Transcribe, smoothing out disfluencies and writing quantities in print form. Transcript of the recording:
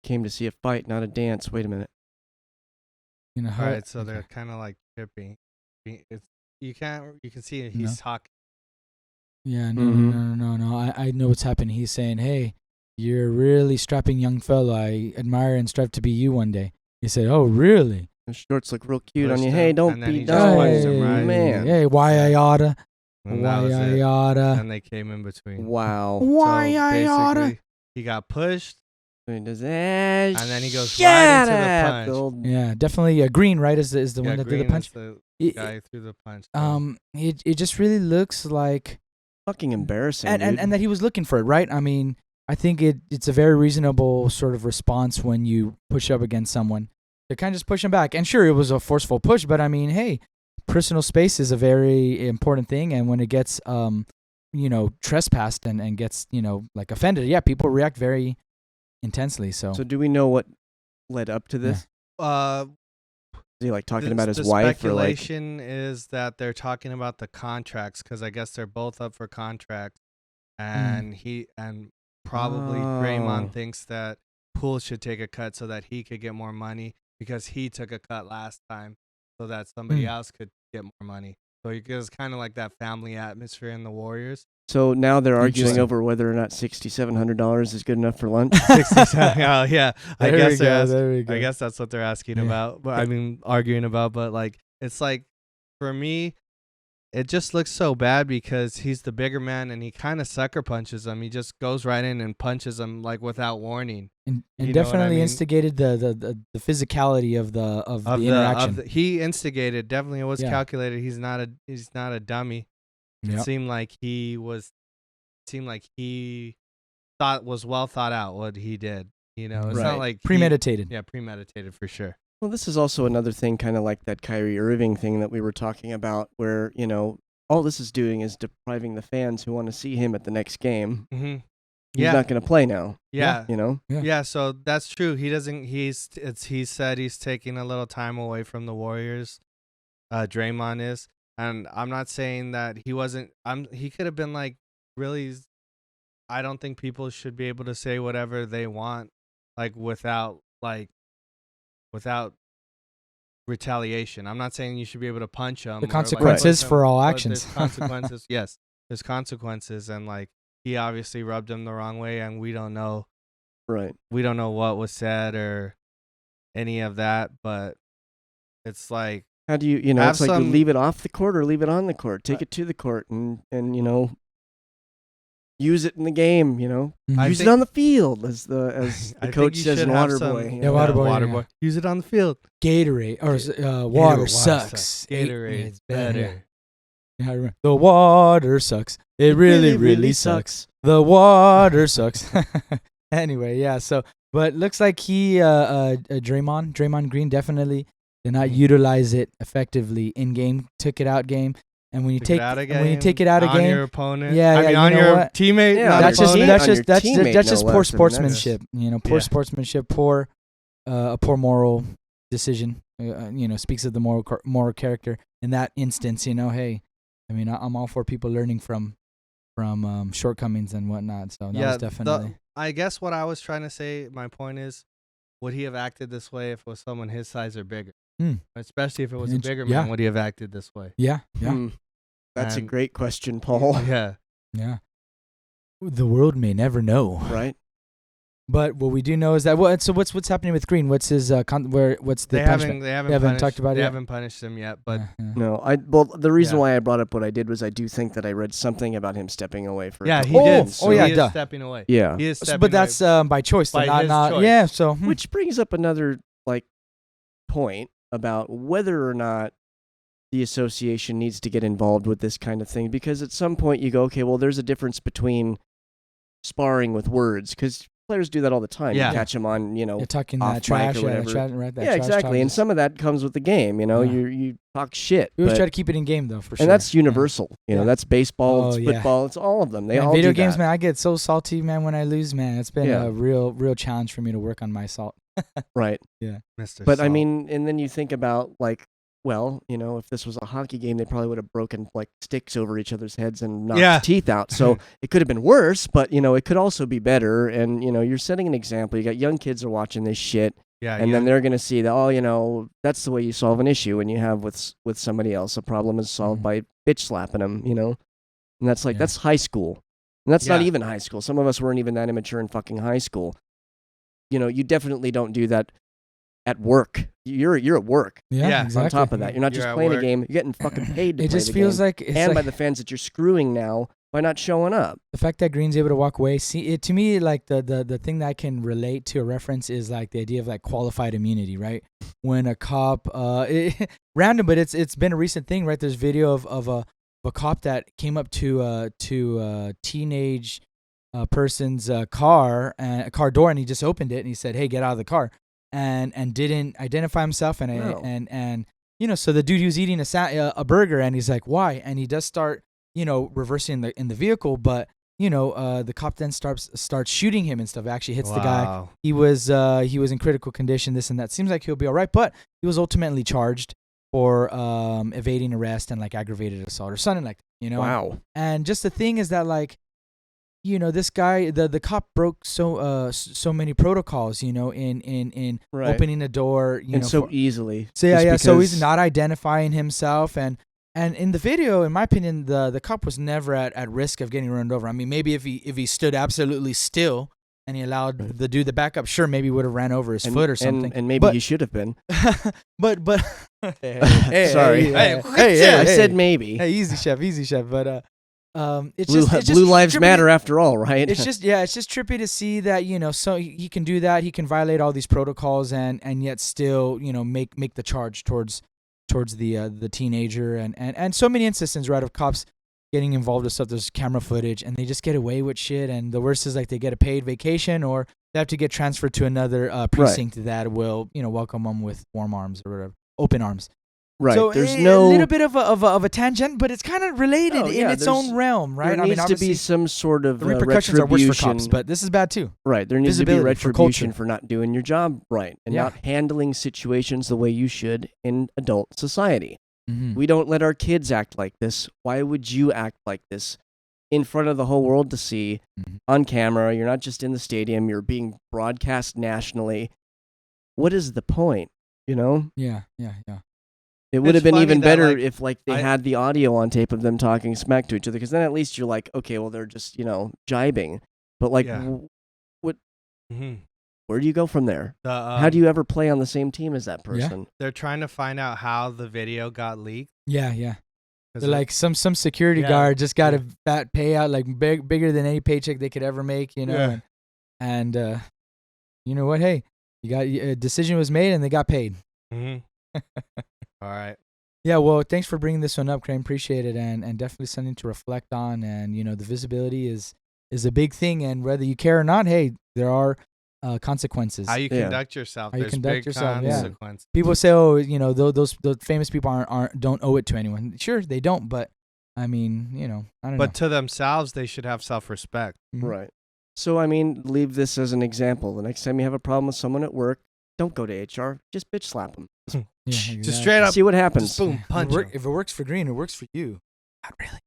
came to see a fight, not a dance. Wait a minute. You know, All right, so they're kind of like tripping. It's you can see he's talking. Yeah, no. I know what's happening. He's saying, "Hey, you're a really strapping young fellow. I admire and strive to be you one day." He said, "Oh, really? The shorts look real cute on Pushed you. him, Hey, don't and then be he just punched dumb, him, right? man. Hey, why I oughta? And Why that was I it. oughta? And they came in between. Wow. Why So I oughta?" basically, he got pushed, And and then he goes right into the punch. Yeah, definitely. Green, right, is the one that did the Green punch. is the It- guy threw the punch. It just really looks like fucking embarrassing, and that he was looking for it, right? I mean, I think it's a very reasonable sort of response when you push up against someone to kind of just push him back. And sure, it was a forceful push, but I mean, hey, personal space is a very important thing, and when it gets trespassed and gets like offended, yeah, people react very intensely. So do we know what led up to this? Is he like talking about his wife? The speculation is that they're talking about the contracts because I guess they're both up for contracts, and probably Draymond thinks that Poole should take a cut so that he could get more money because he took a cut last time, so that somebody else could get more money. So it was kind of like that family atmosphere in the Warriors. So now they're arguing over whether or not $6,700 is good enough for lunch. 67. Oh yeah, I guess there we go. I guess that's what they're asking about. But I mean, arguing about. But like, it's like for me, it just looks so bad because he's the bigger man and he kind of sucker punches him. He just goes right in and punches him like without warning. And definitely instigated the physicality of the interaction. He instigated. Definitely, it was calculated. He's not a dummy. It seemed like he was well thought out what he did. It's not like premeditated. Premeditated for sure. Well, this is also another thing, kind of like that Kyrie Irving thing that we were talking about, where all this is doing is depriving the fans who want to see him at the next game. Mm-hmm. He's not going to play now. Yeah. Yeah. So that's true. He doesn't. He said he's taking a little time away from the Warriors. Draymond is. And I'm not saying that he wasn't. He could have been like, really. I don't think people should be able to say whatever they want, like without retaliation. I'm not saying you should be able to punch them. The consequences for all actions. There's consequences. Yes, there's consequences, and like he obviously rubbed him the wrong way, and we don't know. Right. We don't know what was said or any of that, but it's like. How do you, it's like you leave it off the court or leave it on the court. Take it to the court and use it in the game, Use it on the field as the coach says in Waterboy. Yeah, Waterboy. Use it on the field. Gatorade or water sucks. Gatorade is better. Yeah, the water sucks. It really sucks. The water sucks. Anyway, yeah, so but looks like he Draymond Green definitely did not utilize it effectively in game. Took it out game, and when you take it out of game, on your opponent, on your teammate. Yeah, that's just poor sportsmanship. Poor sportsmanship, poor moral decision. Speaks of the moral character in that instance. Hey, I mean, I'm all for people learning from shortcomings and whatnot. So that was definitely. I guess what I was trying to say. My point is, would he have acted this way if it was someone his size or bigger? Especially if it was a bigger man, would he have acted this way? Yeah. That's a great question, Paul. Yeah. The world may never know, right? But what we do know is that so what's happening with Green? What's his what's the punishment? They haven't talked about it. They haven't punished him yet, but no. The reason why I brought up what I did was I do think that I read something about him stepping away for. Yeah, he did. So he is stepping away. Yeah, he is stepping but that's by choice. By his choice. Yeah. So which brings up another point about whether or not the association needs to get involved with this kind of thing, because at some point you go, okay, well, there's a difference between sparring with words, because players do that all the time. Yeah. You catch them on, you're talking off that trash mic or whatever. Yeah, exactly. And some of that comes with the game. You talk shit. We always try to keep it in game though, for sure. And that's universal. That's baseball, it's football, it's all of them. They all video do games, that. man. I get so salty, man, when I lose, man. It's been a real challenge for me to work on my salt. Right. Yeah. Mr. But Salt. I mean, and then you think about well, if this was a hockey game, they probably would have broken like sticks over each other's heads and knocked Yeah. teeth out. So it could have been worse, but it could also be better. And you're setting an example. You got young kids are watching this shit, Yeah. and then they're gonna see that that's the way you solve an issue when you have with somebody else. A problem is solved by bitch slapping them, and that's like that's high school, and that's not Yeah. even high school. Some of us weren't even that immature in fucking high school. You definitely don't do that at work. You're at work. Yeah. exactly. On top of that, you're not You're just at playing a work. game. You're getting fucking paid to It play just the feels game. like it's And like by the fans that you're screwing now by not showing up. the fact that Green's able to walk away. See, it to me, like the thing that I can relate to a reference is like the idea of like qualified immunity, right? When a cop, random, but it's been a recent thing, right? There's video of a cop that came up to a teenage person's car door, and he just opened it and he said, "Hey, get out of the car," and didn't identify himself, and No. and so the dude, he was eating a burger, and he's like, "Why?" And he does start reversing in the vehicle, but the cop then starts shooting him and stuff. Actually hits the guy. Wow. He was in critical condition, this and that. Seems like he'll be all right, but he was ultimately charged for evading arrest and like aggravated assault or something like that, Wow. And just the thing is that like this guy, the cop broke so many protocols, in Right. opening the door, And so for, easily. so yeah, just so he's because- not identifying himself, and in the video, in my opinion, the cop was never at risk of getting run over. I mean, maybe if he stood absolutely still and he allowed the dude to back up, sure, maybe he would have ran over his foot or something. And maybe But- he should have been. but Sorry. hey, I said maybe. hey, easy chef, but it's Blue, just it's Blue just lives trippy matter after all, right? It's just trippy to see that so he can do that, he can violate all these protocols and yet still make the charge towards the teenager and so many instances, right, of cops getting involved with stuff. There's camera footage and they just get away with shit, and the worst is like they get a paid vacation or they have to get transferred to another precinct that will welcome them with warm arms or whatever, open arms. Right. So There's a no little bit of a tangent, but it's kind of related No, in yeah, its there's- own realm, right? There I mean, needs to obviously be some sort of the repercussions are worse for retribution. cops, but this is bad too. Right. There needs to be Visibility for retribution culture. for not doing your job right and Yeah. not handling situations the way you should in adult society. Mm-hmm. We don't let our kids act like this. Why would you act like this in front of the whole world to see on camera? You're not just in the stadium, you're being broadcast nationally. What is the point? Yeah. It would It's have been funny even that, better like, if they I- had the audio on tape of them talking smack to each other, because then at least you're like, okay, well, they're just, jibing. But like, Yeah. Mhm. where do you go from there? The, How do you ever play on the same team as that Yeah. person? They're trying to find out how the video got leaked. Yeah. 'Cause They're like some security Yeah. guard just got a fat payout, like bigger than any paycheck they could ever make, Yeah. and you know what? Hey, a decision was made and they got paid. Mhm. All right. Yeah, well, thanks for bringing this one up, Crane. Appreciate it, and definitely something to reflect on. And the visibility is a big thing, and whether you care or not, hey, there are consequences. How you Yeah. conduct yourself. How you There's conduct big yourself, yeah. consequences. People say, oh, those famous people don't owe it to anyone. Sure, they don't, but I mean, I don't But to themselves, they should have self-respect. know. Mhm. Right. So, I mean, leave this as an example. The next time you have a problem with someone at work, don't go to HR. Just bitch slap them. Yeah, Just exactly. straight up. See what happens. Just boom, punch. If it works for Green, it works for you. Not really.